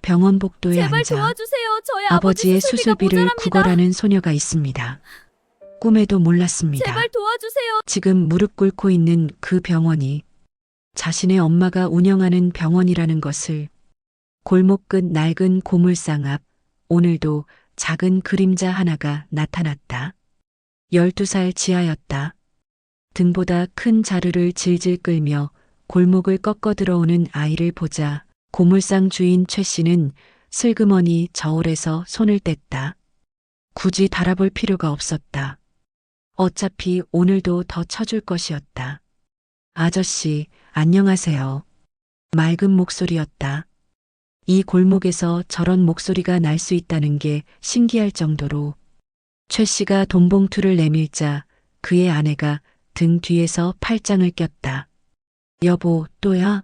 병원 복도에 제발 앉아 도와주세요. 저희 아버지 아버지의 수술비가 수술비를 모자랍니다. 구걸하는 소녀가 있습니다. 꿈에도 몰랐습니다. 제발 도와주세요. 지금 무릎 꿇고 있는 그 병원이 자신의 엄마가 운영하는 병원이라는 것을. 골목 끝 낡은 고물상 앞, 오늘도 작은 그림자 하나가 나타났다. 12살 지하였다. 등보다 큰 자루를 질질 끌며 골목을 꺾어 들어오는 아이를 보자 고물상 주인 최 씨는 슬그머니 저울에서 손을 뗐다. 굳이 달아볼 필요가 없었다. 어차피 오늘도 더 쳐줄 것이었다. 아저씨, 안녕하세요. 맑은 목소리였다. 이 골목에서 저런 목소리가 날 수 있다는 게 신기할 정도로. 최 씨가 돈봉투를 내밀자 그의 아내가 등 뒤에서 팔짱을 꼈다. 여보, 또야?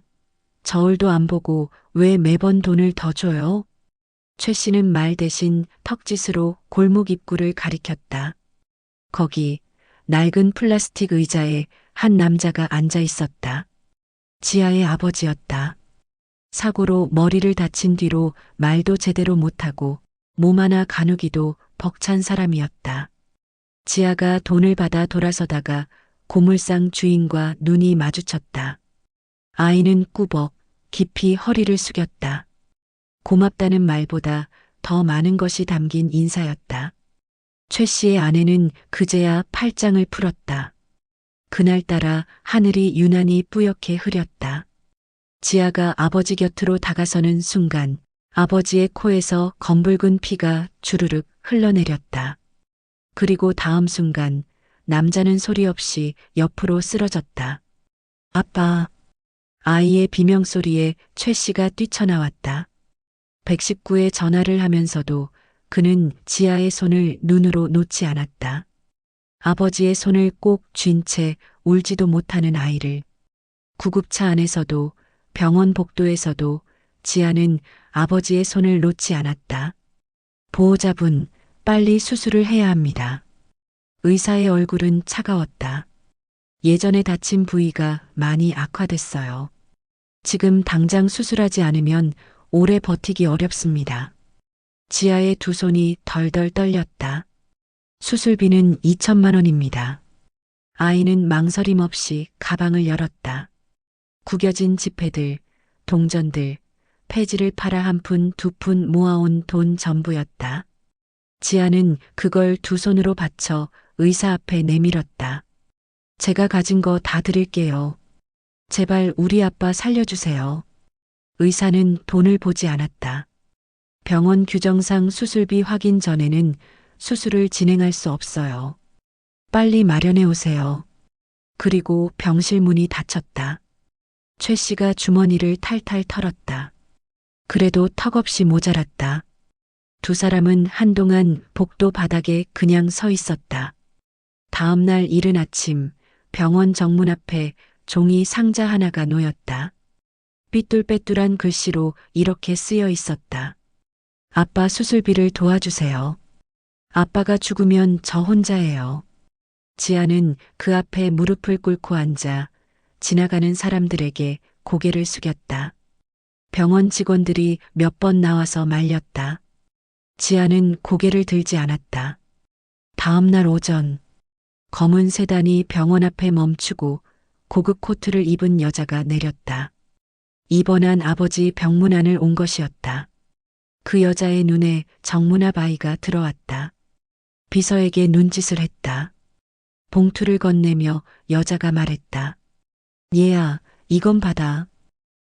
저울도 안 보고 왜 매번 돈을 더 줘요? 최 씨는 말 대신 턱짓으로 골목 입구를 가리켰다. 거기 낡은 플라스틱 의자에 한 남자가 앉아 있었다. 지아의 아버지였다. 사고로 머리를 다친 뒤로 말도 제대로 못하고 몸 하나 가누기도 벅찬 사람이었다. 지아가 돈을 받아 돌아서다가 고물상 주인과 눈이 마주쳤다. 아이는 꾸벅 깊이 허리를 숙였다. 고맙다는 말보다 더 많은 것이 담긴 인사였다. 최 씨의 아내는 그제야 팔짱을 풀었다. 그날따라 하늘이 유난히 뿌옇게 흐렸다. 지아가 아버지 곁으로 다가서는 순간 아버지의 코에서 검붉은 피가 주르륵 흘러내렸다. 그리고 다음 순간 남자는 소리 없이 옆으로 쓰러졌다. 아빠. 아이의 비명소리에 최 씨가 뛰쳐나왔다. 119에 전화를 하면서도 그는 지아의 손을 눈으로 놓지 않았다. 아버지의 손을 꼭 쥔 채 울지도 못하는 아이를. 구급차 안에서도 병원 복도에서도 지아는 아버지의 손을 놓지 않았다. 보호자분, 빨리 수술을 해야 합니다. 의사의 얼굴은 차가웠다. 예전에 다친 부위가 많이 악화됐어요. 지금 당장 수술하지 않으면 오래 버티기 어렵습니다. 지아의 두 손이 덜덜 떨렸다. 수술비는 2천만 원입니다. 아이는 망설임 없이 가방을 열었다. 구겨진 지폐들, 동전들, 폐지를 팔아 한 푼, 두 푼 모아온 돈 전부였다. 지아는 그걸 두 손으로 받쳐 의사 앞에 내밀었다. 제가 가진 거 다 드릴게요. 제발 우리 아빠 살려주세요. 의사는 돈을 보지 않았다. 병원 규정상 수술비 확인 전에는 수술을 진행할 수 없어요. 빨리 마련해 오세요. 그리고 병실 문이 닫혔다. 최 씨가 주머니를 탈탈 털었다. 그래도 턱없이 모자랐다. 두 사람은 한동안 복도 바닥에 그냥 서 있었다. 다음 날 이른 아침 병원 정문 앞에 종이 상자 하나가 놓였다. 삐뚤빼뚤한 글씨로 이렇게 쓰여 있었다. 아빠 수술비를 도와주세요. 아빠가 죽으면 저 혼자예요. 지아는 그 앞에 무릎을 꿇고 앉아 지나가는 사람들에게 고개를 숙였다. 병원 직원들이 몇 번 나와서 말렸다. 지아는 고개를 들지 않았다. 다음 날 오전, 검은 세단이 병원 앞에 멈추고 고급 코트를 입은 여자가 내렸다. 입원한 아버지 병문안을 온 것이었다. 그 여자의 눈에 정문화 바이가 들어왔다. 비서에게 눈짓을 했다. 봉투를 건네며 여자가 말했다. 얘야, 이건 받아.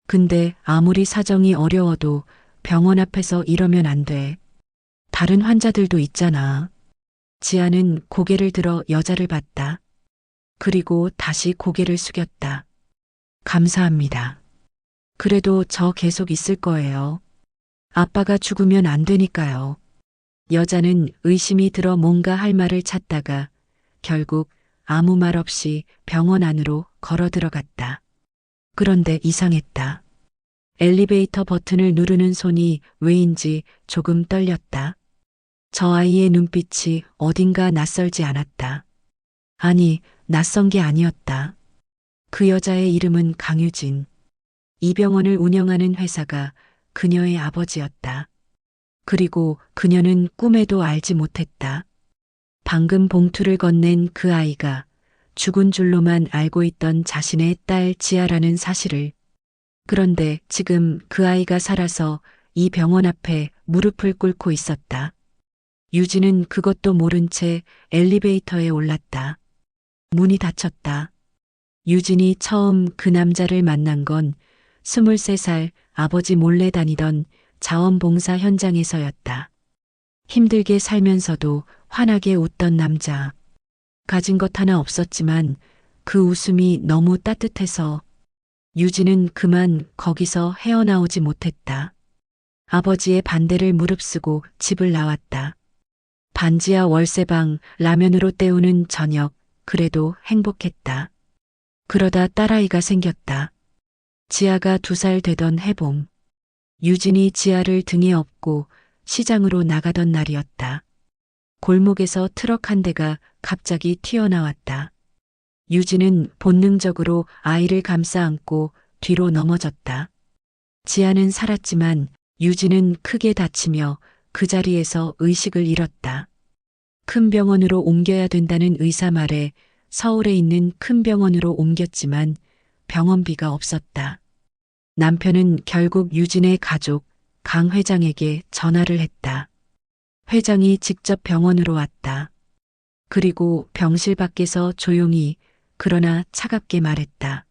근데 아무리 사정이 어려워도 병원 앞에서 이러면 안 돼. 다른 환자들도 있잖아. 지아는 고개를 들어 여자를 봤다. 그리고 다시 고개를 숙였다. 감사합니다. 그래도 저 계속 있을 거예요. 아빠가 죽으면 안 되니까요. 여자는 의심이 들어 뭔가 할 말을 찾다가 결국 아무 말 없이 병원 안으로 걸어 들어갔다. 그런데 이상했다. 엘리베이터 버튼을 누르는 손이 왜인지 조금 떨렸다. 저 아이의 눈빛이 어딘가 낯설지 않았다. 아니, 낯선 게 아니었다. 그 여자의 이름은 강유진. 이 병원을 운영하는 회사가 그녀의 아버지였다. 그리고 그녀는 꿈에도 알지 못했다. 방금 봉투를 건넨 그 아이가 죽은 줄로만 알고 있던 자신의 딸 지아라는 사실을. 그런데 지금 그 아이가 살아서 이 병원 앞에 무릎을 꿇고 있었다. 유진은 그것도 모른 채 엘리베이터에 올랐다. 문이 닫혔다. 유진이 처음 그 남자를 만난 건 23살 아버지 몰래 다니던 자원봉사 현장에서였다. 힘들게 살면서도 환하게 웃던 남자. 가진 것 하나 없었지만 그 웃음이 너무 따뜻해서 유진은 그만 거기서 헤어나오지 못했다. 아버지의 반대를 무릅쓰고 집을 나왔다. 반지하 월세방 라면으로 때우는 저녁, 그래도 행복했다. 그러다 딸아이가 생겼다. 지아가 2살 되던 해봄. 유진이 지아를 등에 업고 시장으로 나가던 날이었다. 골목에서 트럭 한 대가 갑자기 튀어나왔다. 유진은 본능적으로 아이를 감싸 안고 뒤로 넘어졌다. 지아는 살았지만 유진은 크게 다치며 그 자리에서 의식을 잃었다. 큰 병원으로 옮겨야 된다는 의사 말에 서울에 있는 큰 병원으로 옮겼지만 병원비가 없었다. 남편은 결국 유진의 가족 강 회장에게 전화를 했다. 회장이 직접 병원으로 왔다. 그리고 병실 밖에서 조용히 그러나 차갑게 말했다.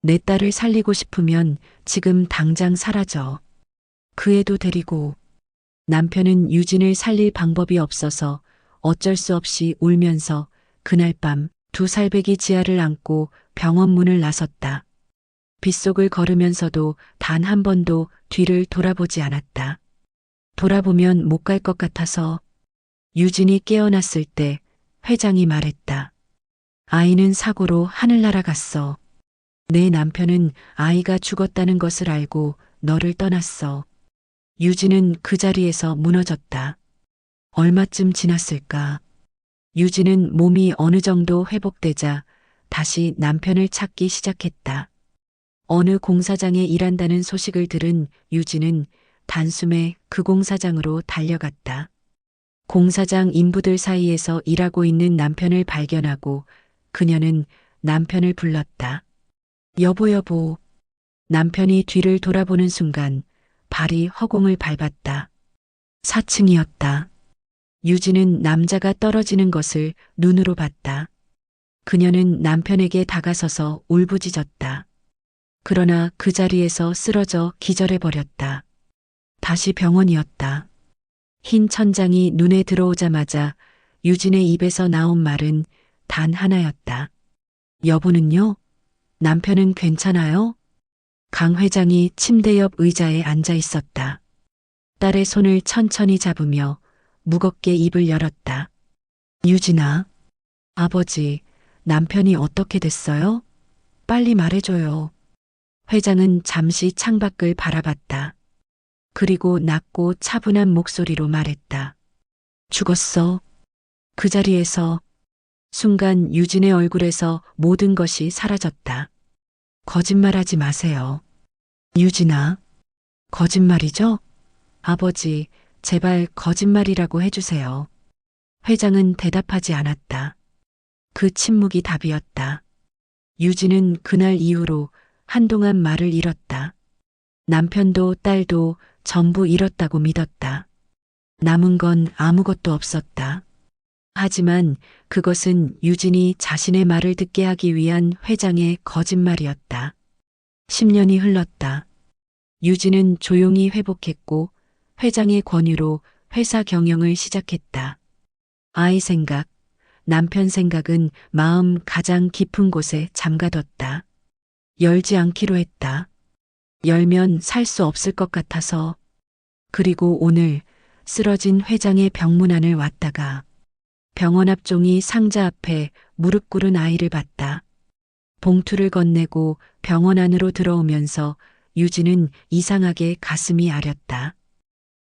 내 딸을 살리고 싶으면 지금 당장 사라져. 그 애도 데리고. 남편은 유진을 살릴 방법이 없어서 어쩔 수 없이 울면서 그날 밤 2살배기 지아를 안고 병원 문을 나섰다. 빗속을 걸으면서도 단 한 번도 뒤를 돌아보지 않았다. 돌아보면 못 갈 것 같아서. 유진이 깨어났을 때 회장이 말했다. 아이는 사고로 하늘 날아갔어. 내 남편은 아이가 죽었다는 것을 알고 너를 떠났어. 유진은 그 자리에서 무너졌다. 얼마쯤 지났을까? 유진은 몸이 어느 정도 회복되자 다시 남편을 찾기 시작했다. 어느 공사장에 일한다는 소식을 들은 유진은 단숨에 그 공사장으로 달려갔다. 공사장 인부들 사이에서 일하고 있는 남편을 발견하고 그녀는 남편을 불렀다. 여보, 여보. 남편이 뒤를 돌아보는 순간 발이 허공을 밟았다. 4층이었다. 유진은 남자가 떨어지는 것을 눈으로 봤다. 그녀는 남편에게 다가서서 울부짖었다. 그러나 그 자리에서 쓰러져 기절해버렸다. 다시 병원이었다. 흰 천장이 눈에 들어오자마자 유진의 입에서 나온 말은 단 하나였다. 여보는요? 남편은 괜찮아요? 강 회장이 침대 옆 의자에 앉아 있었다. 딸의 손을 천천히 잡으며 무겁게 입을 열었다. 유진아, 아버지, 남편이 어떻게 됐어요? 빨리 말해줘요. 회장은 잠시 창밖을 바라봤다. 그리고 낮고 차분한 목소리로 말했다. 죽었어. 그 자리에서. 순간 유진의 얼굴에서 모든 것이 사라졌다. 거짓말하지 마세요. 유진아, 거짓말이죠? 아버지, 제발 거짓말이라고 해주세요. 회장은 대답하지 않았다. 그 침묵이 답이었다. 유진은 그날 이후로 한동안 말을 잃었다. 남편도 딸도 전부 잃었다고 믿었다. 남은 건 아무것도 없었다. 하지만 그것은 유진이 자신의 말을 듣게 하기 위한 회장의 거짓말이었다. 10년이 흘렀다. 유진은 조용히 회복했고 회장의 권유로 회사 경영을 시작했다. 아이 생각, 남편 생각은 마음 가장 깊은 곳에 잠가뒀다. 열지 않기로 했다. 열면 살 수 없을 것 같아서. 그리고 오늘 쓰러진 회장의 병문안을 왔다가 병원 앞 종이 상자 앞에 무릎 꿇은 아이를 봤다. 봉투를 건네고 병원 안으로 들어오면서 유진은 이상하게 가슴이 아렸다.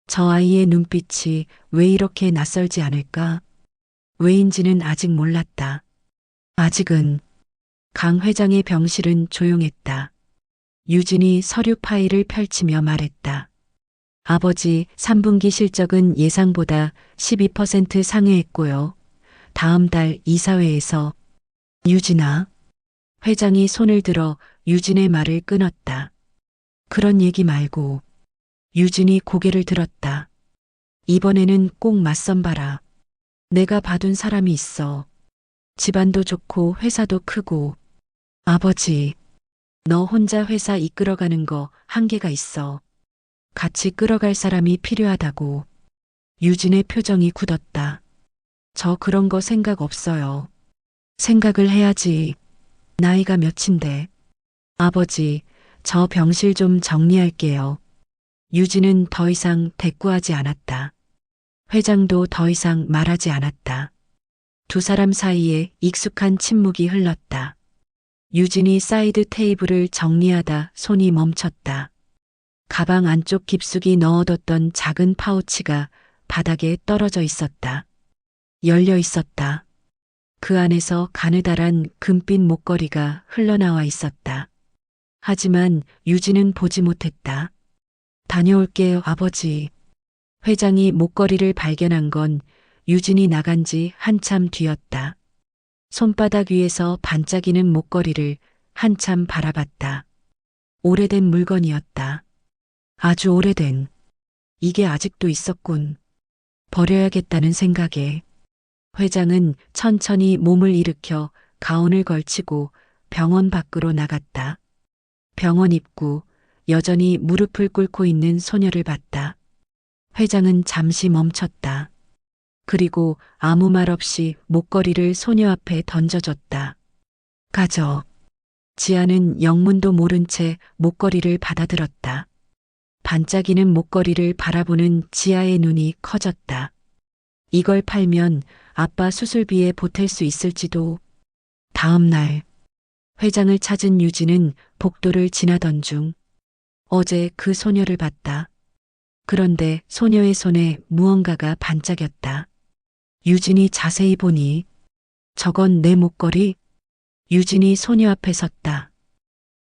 저 아이의 눈빛이 왜 이렇게 낯설지 않을까? 왜인지는 아직 몰랐다. 아직은. 강 회장의 병실은 조용했다. 유진이 서류 파일을 펼치며 말했다. 아버지 3분기 실적은 예상보다 12% 상회했고요. 다음 달 이사회에서 유진아. 회장이 손을 들어 유진의 말을 끊었다. 그런 얘기 말고. 유진이 고개를 들었다. 이번에는 꼭 맞선 봐라. 내가 봐둔 사람이 있어. 집안도 좋고 회사도 크고. 아버지, 너 혼자 회사 이끌어가는 거 한계가 있어. 같이 끌어갈 사람이 필요하다고. 유진의 표정이 굳었다. 저 그런 거 생각 없어요. 생각을 해야지. 나이가 몇인데. 아버지, 저 병실 좀 정리할게요. 유진은 더 이상 대꾸하지 않았다. 회장도 더 이상 말하지 않았다. 두 사람 사이에 익숙한 침묵이 흘렀다. 유진이 사이드 테이블을 정리하다 손이 멈췄다. 가방 안쪽 깊숙이 넣어뒀던 작은 파우치가 바닥에 떨어져 있었다. 열려 있었다. 그 안에서 가느다란 금빛 목걸이가 흘러나와 있었다. 하지만 유진은 보지 못했다. 다녀올게요, 아버지. 회장이 목걸이를 발견한 건 유진이 나간 지 한참 뒤였다. 손바닥 위에서 반짝이는 목걸이를 한참 바라봤다. 오래된 물건이었다. 아주 오래된. 이게 아직도 있었군. 버려야겠다는 생각에. 회장은 천천히 몸을 일으켜 가운을 걸치고 병원 밖으로 나갔다. 병원 입구, 여전히 무릎을 꿇고 있는 소녀를 봤다. 회장은 잠시 멈췄다. 그리고 아무 말 없이 목걸이를 소녀 앞에 던져줬다. 가져. 지아는 영문도 모른 채 목걸이를 받아들었다. 반짝이는 목걸이를 바라보는 지아의 눈이 커졌다. 이걸 팔면 아빠 수술비에 보탤 수 있을지도. 다음 날 회장을 찾은 유진은 복도를 지나던 중 어제 그 소녀를 봤다. 그런데 소녀의 손에 무언가가 반짝였다. 유진이 자세히 보니 저건 내 목걸이? 유진이 소녀 앞에 섰다.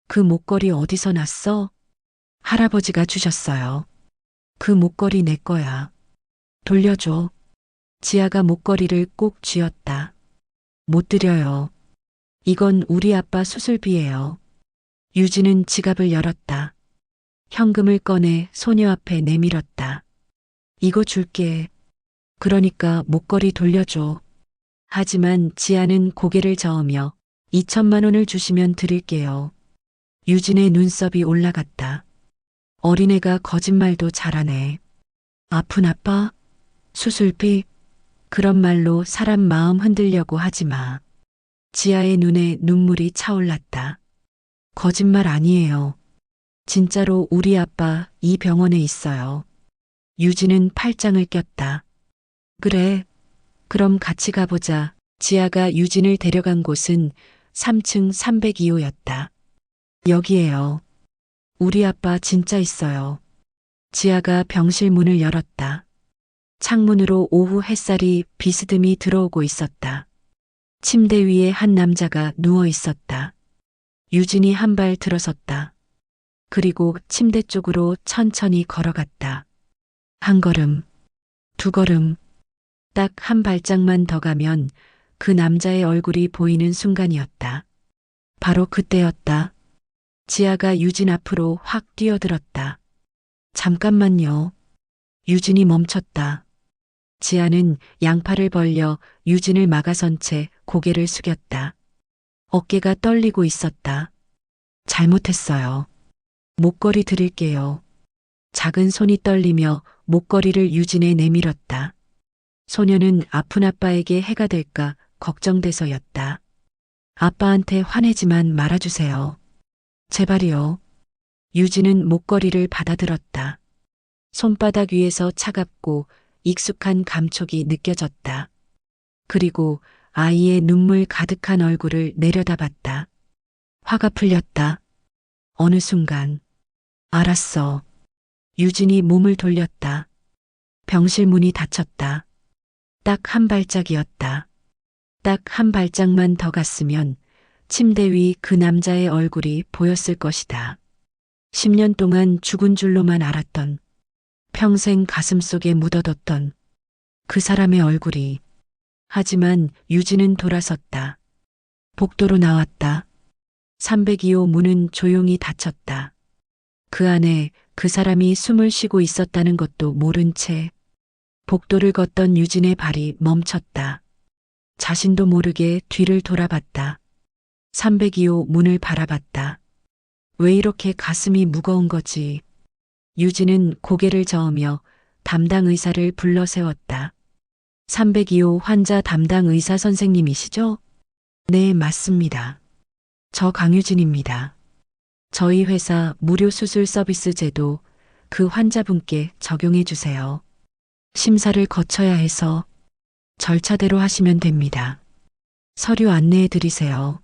그 목걸이 어디서 났어? 할아버지가 주셨어요. 그 목걸이 내 거야. 돌려줘. 지아가 목걸이를 꼭 쥐었다. 못 드려요. 이건 우리 아빠 수술비예요. 유진은 지갑을 열었다. 현금을 꺼내 소녀 앞에 내밀었다. 이거 줄게. 그러니까 목걸이 돌려줘. 하지만 지아는 고개를 저으며 2천만 원을 주시면 드릴게요. 유진의 눈썹이 올라갔다. 어린애가 거짓말도 잘하네. 아픈 아빠? 수술비? 그런 말로 사람 마음 흔들려고 하지 마. 지아의 눈에 눈물이 차올랐다. 거짓말 아니에요. 진짜로 우리 아빠 이 병원에 있어요. 유진은 팔짱을 꼈다. 그래. 그럼 같이 가보자. 지아가 유진을 데려간 곳은 3층 302호였다. 여기에요. 우리 아빠 진짜 있어요. 지아가 병실 문을 열었다. 창문으로 오후 햇살이 비스듬히 들어오고 있었다. 침대 위에 한 남자가 누워 있었다. 유진이 한 발 들어섰다. 그리고 침대 쪽으로 천천히 걸어갔다. 한 걸음, 두 걸음, 딱 한 발짝만 더 가면 그 남자의 얼굴이 보이는 순간이었다. 바로 그때였다. 지아가 유진 앞으로 확 뛰어들었다. 잠깐만요. 유진이 멈췄다. 지아는 양팔을 벌려 유진을 막아선 채 고개를 숙였다. 어깨가 떨리고 있었다. 잘못했어요. 목걸이 드릴게요. 작은 손이 떨리며 목걸이를 유진에 내밀었다. 소녀는 아픈 아빠에게 해가 될까 걱정돼서였다. 아빠한테 화내지만 말아주세요. 제발이요. 유진은 목걸이를 받아들었다. 손바닥 위에서 차갑고 익숙한 감촉이 느껴졌다. 그리고 아이의 눈물 가득한 얼굴을 내려다봤다. 화가 풀렸다. 어느 순간. 알았어. 유진이 몸을 돌렸다. 병실 문이 닫혔다. 딱 한 발짝이었다. 딱 한 발짝만 더 갔으면 침대 위 그 남자의 얼굴이 보였을 것이다. 10년 동안 죽은 줄로만 알았던 평생 가슴속에 묻어뒀던 그 사람의 얼굴이. 하지만 유진은 돌아섰다. 복도로 나왔다. 302호 문은 조용히 닫혔다. 그 안에 그 사람이 숨을 쉬고 있었다는 것도 모른 채 복도를 걷던 유진의 발이 멈췄다. 자신도 모르게 뒤를 돌아봤다. 302호 문을 바라봤다. 왜 이렇게 가슴이 무거운 거지? 유진은 고개를 저으며 담당 의사를 불러 세웠다. 302호 환자 담당 의사 선생님이시죠? 네, 맞습니다. 저 강유진입니다. 저희 회사 무료 수술 서비스 제도 그 환자분께 적용해 주세요. 심사를 거쳐야 해서 절차대로 하시면 됩니다. 서류 안내해 드리세요.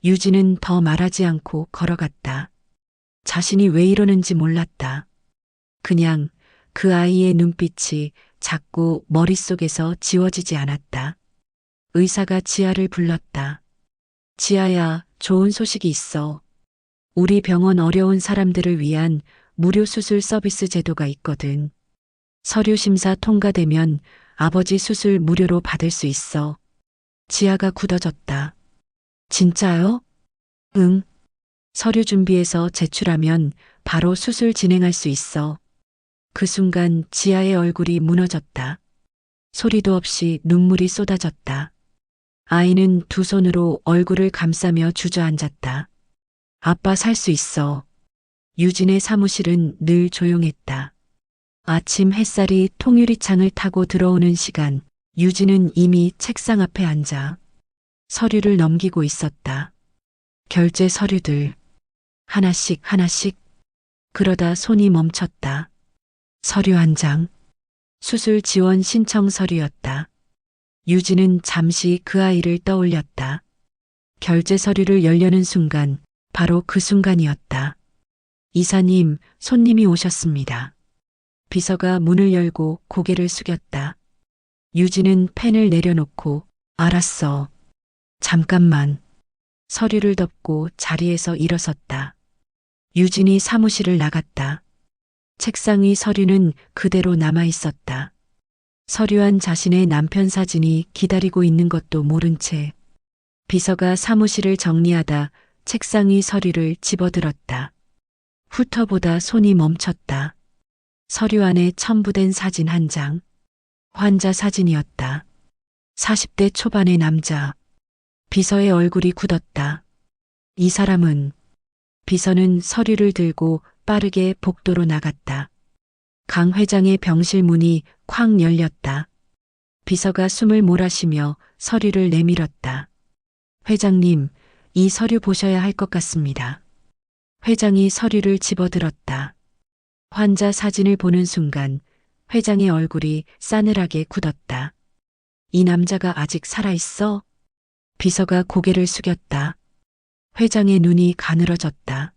유진은 더 말하지 않고 걸어갔다. 자신이 왜 이러는지 몰랐다. 그냥 그 아이의 눈빛이 자꾸 머릿속에서 지워지지 않았다. 의사가 지아를 불렀다. 지아야, 좋은 소식이 있어. 우리 병원 어려운 사람들을 위한 무료 수술 서비스 제도가 있거든. 서류 심사 통과되면 아버지 수술 무료로 받을 수 있어. 지아가 굳어졌다. 진짜요? 응. 서류 준비해서 제출하면 바로 수술 진행할 수 있어. 그 순간 지아의 얼굴이 무너졌다. 소리도 없이 눈물이 쏟아졌다. 아이는 두 손으로 얼굴을 감싸며 주저앉았다. 아빠 살 수 있어. 유진의 사무실은 늘 조용했다. 아침 햇살이 통유리창을 타고 들어오는 시간, 유진은 이미 책상 앞에 앉아 서류를 넘기고 있었다. 결제 서류들. 하나씩 하나씩. 그러다 손이 멈췄다. 서류 한 장. 수술 지원 신청 서류였다. 유진은 잠시 그 아이를 떠올렸다. 결제 서류를 열려는 순간, 바로 그 순간이었다. 이사님, 손님이 오셨습니다. 비서가 문을 열고 고개를 숙였다. 유진은 펜을 내려놓고, 알았어. 잠깐만. 서류를 덮고 자리에서 일어섰다. 유진이 사무실을 나갔다. 책상 위 서류는 그대로 남아 있었다. 서류한 자신의 남편 사진이 기다리고 있는 것도 모른 채 비서가 사무실을 정리하다 책상 위 서류를 집어들었다. 훑어보다 손이 멈췄다. 서류 안에 첨부된 사진 한 장. 환자 사진이었다. 40대 초반의 남자. 비서의 얼굴이 굳었다. 이 사람은. 비서는 서류를 들고 빠르게 복도로 나갔다. 강 회장의 병실 문이 쾅 열렸다. 비서가 숨을 몰아쉬며 서류를 내밀었다. 회장님, 이 서류 보셔야 할 것 같습니다. 회장이 서류를 집어들었다. 환자 사진을 보는 순간 회장의 얼굴이 싸늘하게 굳었다. 이 남자가 아직 살아있어? 비서가 고개를 숙였다. 회장의 눈이 가늘어졌다.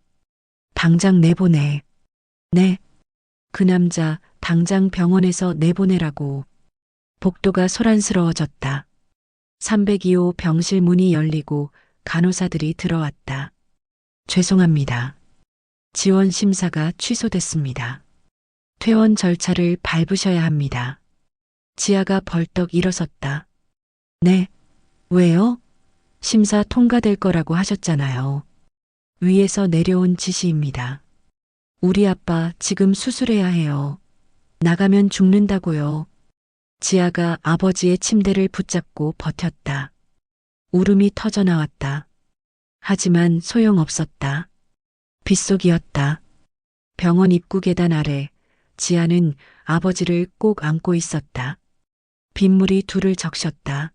당장 내보내. 네. 그 남자 당장 병원에서 내보내라고. 복도가 소란스러워졌다. 302호 병실 문이 열리고 간호사들이 들어왔다. 죄송합니다. 지원 심사가 취소됐습니다. 퇴원 절차를 밟으셔야 합니다. 지아가 벌떡 일어섰다. 네. 왜요? 심사 통과될 거라고 하셨잖아요. 위에서 내려온 지시입니다. 우리 아빠 지금 수술해야 해요. 나가면 죽는다고요. 지아가 아버지의 침대를 붙잡고 버텼다. 울음이 터져나왔다. 하지만 소용없었다. 빗속이었다. 병원 입구 계단 아래 지아는 아버지를 꼭 안고 있었다. 빗물이 둘을 적셨다.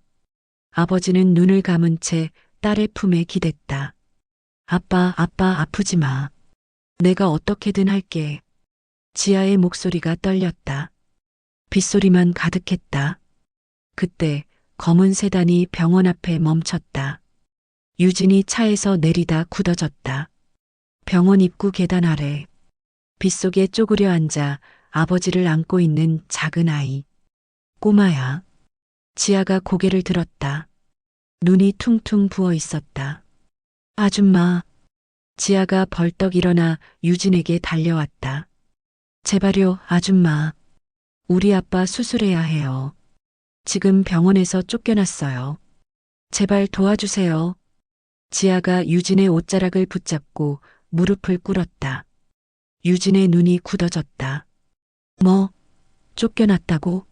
아버지는 눈을 감은 채 딸의 품에 기댔다. 아빠, 아프지 마. 내가 어떻게든 할게. 지아의 목소리가 떨렸다. 빗소리만 가득했다. 그때 검은 세단이 병원 앞에 멈췄다. 유진이 차에서 내리다 굳어졌다. 병원 입구 계단 아래 빗속에 쪼그려 앉아 아버지를 안고 있는 작은 아이. 꼬마야. 지아가 고개를 들었다. 눈이 퉁퉁 부어 있었다. 아줌마. 지아가 벌떡 일어나 유진에게 달려왔다. 제발요, 아줌마. 우리 아빠 수술해야 해요. 지금 병원에서 쫓겨났어요. 제발 도와주세요. 지아가 유진의 옷자락을 붙잡고 무릎을 꿇었다. 유진의 눈이 굳어졌다. 뭐, 쫓겨났다고?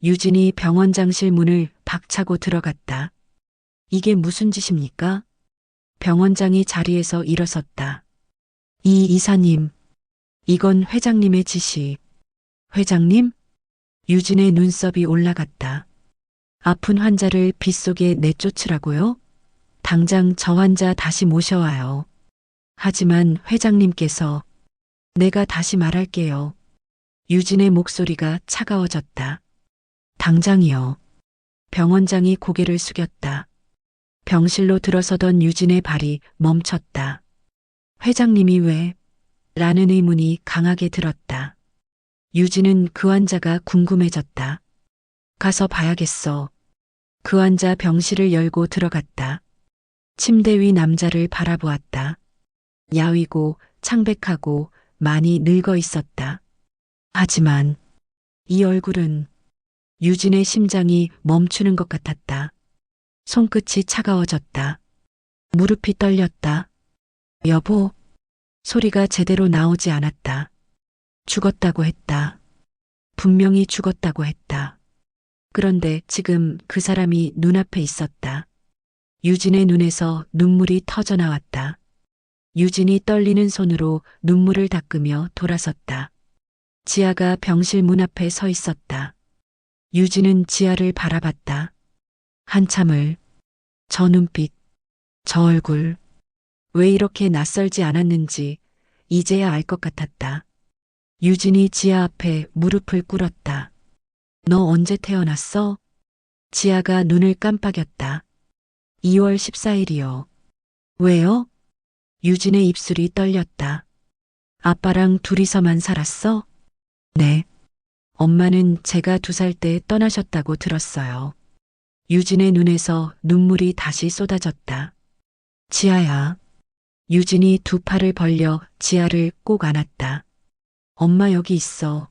유진이 병원장실 문을 박차고 들어갔다. 이게 무슨 짓입니까? 병원장이 자리에서 일어섰다. 이 이사님, 이건 회장님의 지시. 회장님? 유진의 눈썹이 올라갔다. 아픈 환자를 빗속에 내쫓으라고요? 당장 저 환자 다시 모셔와요. 하지만 회장님께서 내가 다시 말할게요. 유진의 목소리가 차가워졌다. 당장이요. 병원장이 고개를 숙였다. 병실로 들어서던 유진의 발이 멈췄다. 회장님이 왜? 라는 의문이 강하게 들었다. 유진은 그 환자가 궁금해졌다. 가서 봐야겠어. 그 환자 병실을 열고 들어갔다. 침대 위 남자를 바라보았다. 야위고 창백하고 많이 늙어 있었다. 하지만 이 얼굴은 유진의 심장이 멈추는 것 같았다. 손끝이 차가워졌다. 무릎이 떨렸다. 여보, 소리가 제대로 나오지 않았다. 죽었다고 했다. 분명히 죽었다고 했다. 그런데 지금 그 사람이 눈앞에 있었다. 유진의 눈에서 눈물이 터져 나왔다. 유진이 떨리는 손으로 눈물을 닦으며 돌아섰다. 지아가 병실 문 앞에 서 있었다. 유진은 지아를 바라봤다. 한참을 저 눈빛, 저 얼굴, 왜 이렇게 낯설지 않았는지 이제야 알 것 같았다. 유진이 지아 앞에 무릎을 꿇었다. 너 언제 태어났어? 지아가 눈을 깜빡였다. 2월 14일이요. 왜요? 유진의 입술이 떨렸다. 아빠랑 둘이서만 살았어? 네. 엄마는 제가 2살 때 떠나셨다고 들었어요. 유진의 눈에서 눈물이 다시 쏟아졌다. 지아야. 유진이 2 팔을 벌려 지아를 꼭 안았다. 엄마 여기 있어.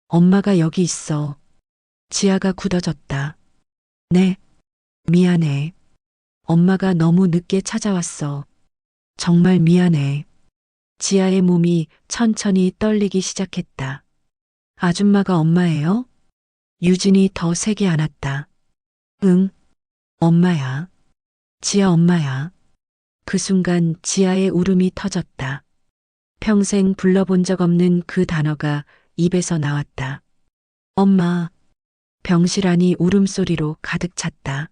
엄마가 여기 있어. 지아가 굳어졌다. 네. 미안해. 엄마가 너무 늦게 찾아왔어. 정말 미안해. 지아의 몸이 천천히 떨리기 시작했다. 아줌마가 엄마예요? 유진이 더 세게 안았다. 응, 엄마야. 지아 엄마야. 그 순간 지아의 울음이 터졌다. 평생 불러본 적 없는 그 단어가 입에서 나왔다. 엄마. 병실 안이 울음소리로 가득 찼다.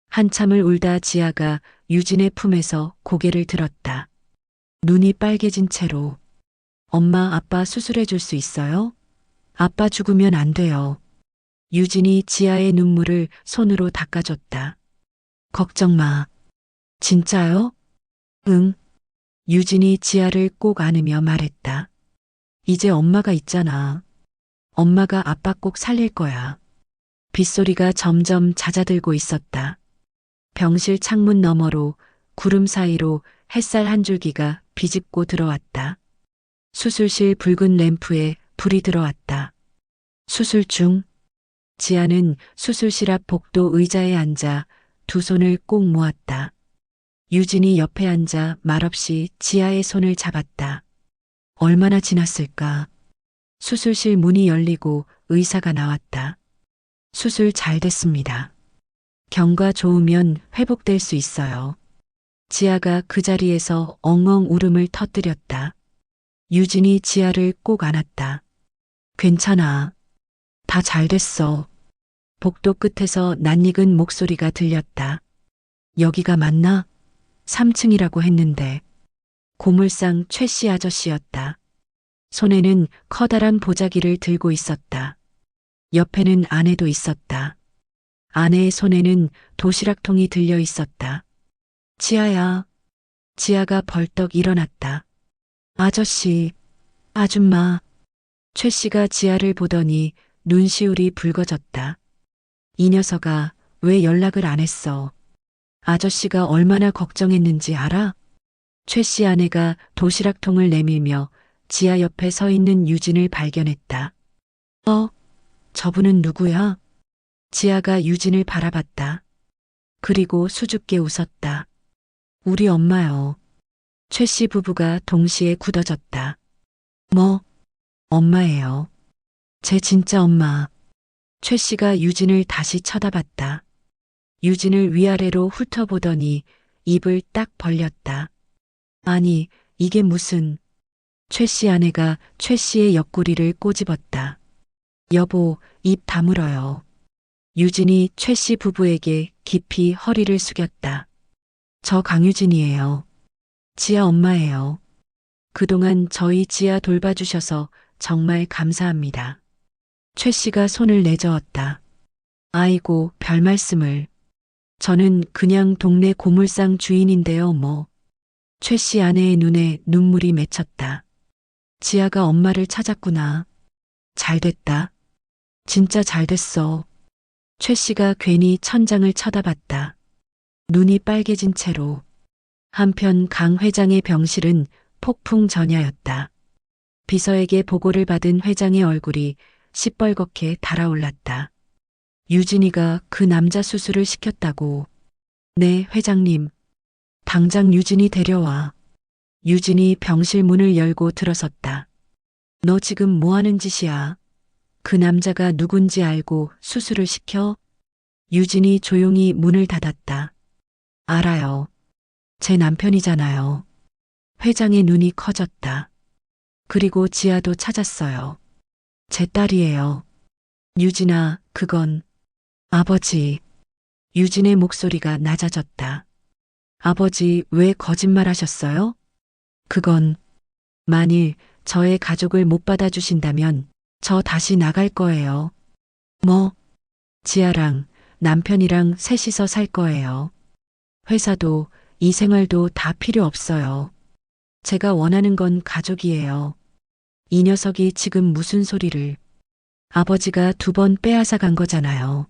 한참을 울다 지아가 유진의 품에서 고개를 들었다. 눈이 빨개진 채로 엄마 아빠 수술해 줄 수 있어요? 아빠 죽으면 안 돼요. 유진이 지아의 눈물을 손으로 닦아줬다. 걱정 마. 진짜요? 응. 유진이 지아를 꼭 안으며 말했다. 이제 엄마가 있잖아. 엄마가 아빠 꼭 살릴 거야. 빗소리가 점점 잦아들고 있었다. 병실 창문 너머로 구름 사이로 햇살 한 줄기가 비집고 들어왔다. 수술실 붉은 램프에 불이 들어왔다. 수술 중. 지아는 수술실 앞 복도 의자에 앉아 2 손을 꼭 모았다. 유진이 옆에 앉아 말없이 지아의 손을 잡았다. 얼마나 지났을까? 수술실 문이 열리고 의사가 나왔다. 수술 잘 됐습니다. 경과 좋으면 회복될 수 있어요. 지아가 그 자리에서 엉엉 울음을 터뜨렸다. 유진이 지아를 꼭 안았다. 괜찮아. 다 잘 됐어. 복도 끝에서 낯익은 목소리가 들렸다. 여기가 맞나? 3층이라고 했는데. 고물상 최 씨 아저씨였다. 손에는 커다란 보자기를 들고 있었다. 옆에는 아내도 있었다. 아내의 손에는 도시락통이 들려 있었다. 지아야. 지아가 벌떡 일어났다. 아저씨, 아줌마. 최 씨가 지아를 보더니 눈시울이 붉어졌다. 이 녀석아, 왜 연락을 안 했어? 아저씨가 얼마나 걱정했는지 알아? 최 씨 아내가 도시락통을 내밀며 지아 옆에 서 있는 유진을 발견했다. 저분은 누구야? 지아가 유진을 바라봤다. 그리고 수줍게 웃었다. 우리 엄마요. 최 씨 부부가 동시에 굳어졌다. 뭐, 엄마예요. 제 진짜 엄마. 최 씨가 유진을 다시 쳐다봤다. 유진을 위아래로 훑어보더니 입을 딱 벌렸다. 아니, 이게 무슨... 최 씨 아내가 최 씨의 옆구리를 꼬집었다. 여보, 입 다물어요. 유진이 최 씨 부부에게 깊이 허리를 숙였다. 저 강유진이에요. 지아 엄마예요. 그동안 저희 지아 돌봐주셔서 정말 감사합니다. 최 씨가 손을 내저었다. 아이고, 별 말씀을. 저는 그냥 동네 고물상 주인인데요, 뭐. 최 씨 아내의 눈에 눈물이 맺혔다. 지아가 엄마를 찾았구나. 잘 됐다. 진짜 잘 됐어. 최 씨가 괜히 천장을 쳐다봤다. 눈이 빨개진 채로. 한편 강 회장의 병실은 폭풍 전야였다. 비서에게 보고를 받은 회장의 얼굴이 시뻘겋게 달아올랐다. 유진이가 그 남자 수술을 시켰다고. 네, 회장님. 당장 유진이 데려와. 유진이 병실 문을 열고 들어섰다. 너 지금 뭐 하는 짓이야? 그 남자가 누군지 알고 수술을 시켜? 유진이 조용히 문을 닫았다. 알아요. 제 남편이잖아요. 회장의 눈이 커졌다. 그리고 지아도 찾았어요. 제 딸이에요. 유진아, 그건... 아버지. 유진의 목소리가 낮아졌다. 아버지, 왜 거짓말하셨어요? 그건... 만일 저의 가족을 못 받아주신다면 저 다시 나갈 거예요. 뭐? 지아랑 남편이랑 셋이서 살 거예요. 회사도 이 생활도 다 필요 없어요. 제가 원하는 건 가족이에요. 이 녀석이 지금 무슨 소리를. 아버지가 2번 빼앗아 간 거잖아요.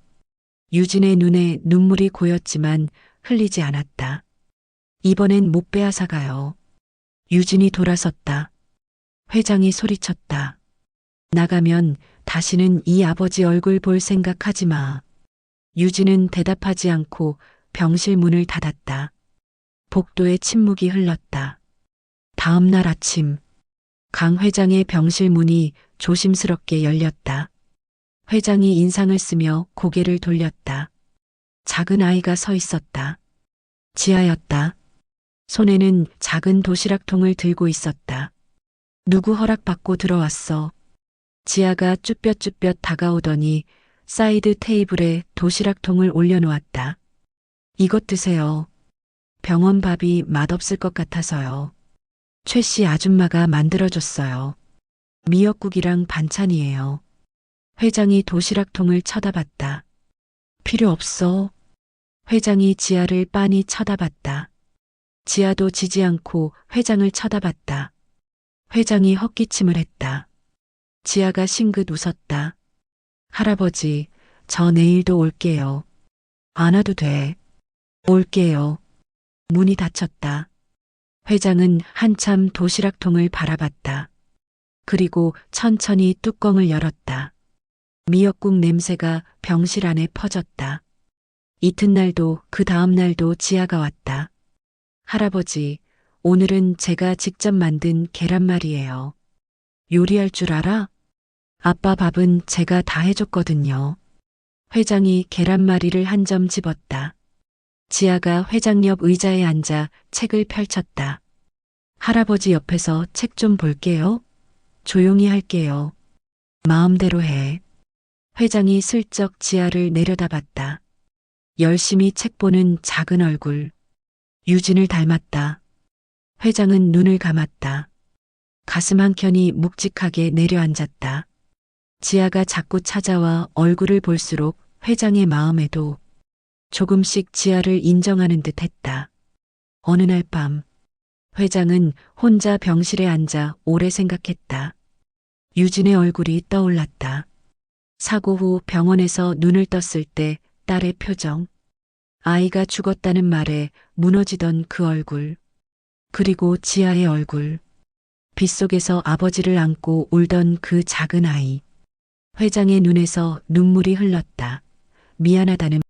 유진의 눈에 눈물이 고였지만 흘리지 않았다. 이번엔 못 빼앗아 가요. 유진이 돌아섰다. 회장이 소리쳤다. 나가면 다시는 이 아버지 얼굴 볼 생각하지 마. 유진은 대답하지 않고 병실 문을 닫았다. 복도에 침묵이 흘렀다. 다음 날 아침, 강 회장의 병실 문이 조심스럽게 열렸다. 회장이 인상을 쓰며 고개를 돌렸다. 작은 아이가 서 있었다. 지아였다. 손에는 작은 도시락통을 들고 있었다. 누구 허락받고 들어왔어. 지아가 쭈뼛쭈뼛 다가오더니 사이드 테이블에 도시락통을 올려놓았다. 이것 드세요. 병원 밥이 맛없을 것 같아서요. 최 씨 아줌마가 만들어줬어요. 미역국이랑 반찬이에요. 회장이 도시락통을 쳐다봤다. 필요 없어. 회장이 지아를 빤히 쳐다봤다. 지아도 지지 않고 회장을 쳐다봤다. 회장이 헛기침을 했다. 지아가 싱긋 웃었다. 할아버지, 저 내일도 올게요. 안 와도 돼. 올게요. 문이 닫혔다. 회장은 한참 도시락통을 바라봤다. 그리고 천천히 뚜껑을 열었다. 미역국 냄새가 병실 안에 퍼졌다. 이튿날도 그 다음 날도 지아가 왔다. 할아버지, 오늘은 제가 직접 만든 계란말이에요. 요리할 줄 알아? 아빠 밥은 제가 다 해줬거든요. 회장이 계란말이를 한 점 집었다. 지아가 회장 옆 의자에 앉아 책을 펼쳤다. 할아버지 옆에서 책 좀 볼게요. 조용히 할게요. 마음대로 해. 회장이 슬쩍 지아를 내려다봤다. 열심히 책 보는 작은 얼굴. 유진을 닮았다. 회장은 눈을 감았다. 가슴 한켠이 묵직하게 내려앉았다. 지아가 자꾸 찾아와 얼굴을 볼수록 회장의 마음에도 조금씩 지아를 인정하는 듯 했다. 어느 날 밤, 회장은 혼자 병실에 앉아 오래 생각했다. 유진의 얼굴이 떠올랐다. 사고 후 병원에서 눈을 떴을 때 딸의 표정, 아이가 죽었다는 말에 무너지던 그 얼굴, 그리고 지아의 얼굴. 빗속에서 아버지를 안고 울던 그 작은 아이. 회장의 눈에서 눈물이 흘렀다. 미안하다는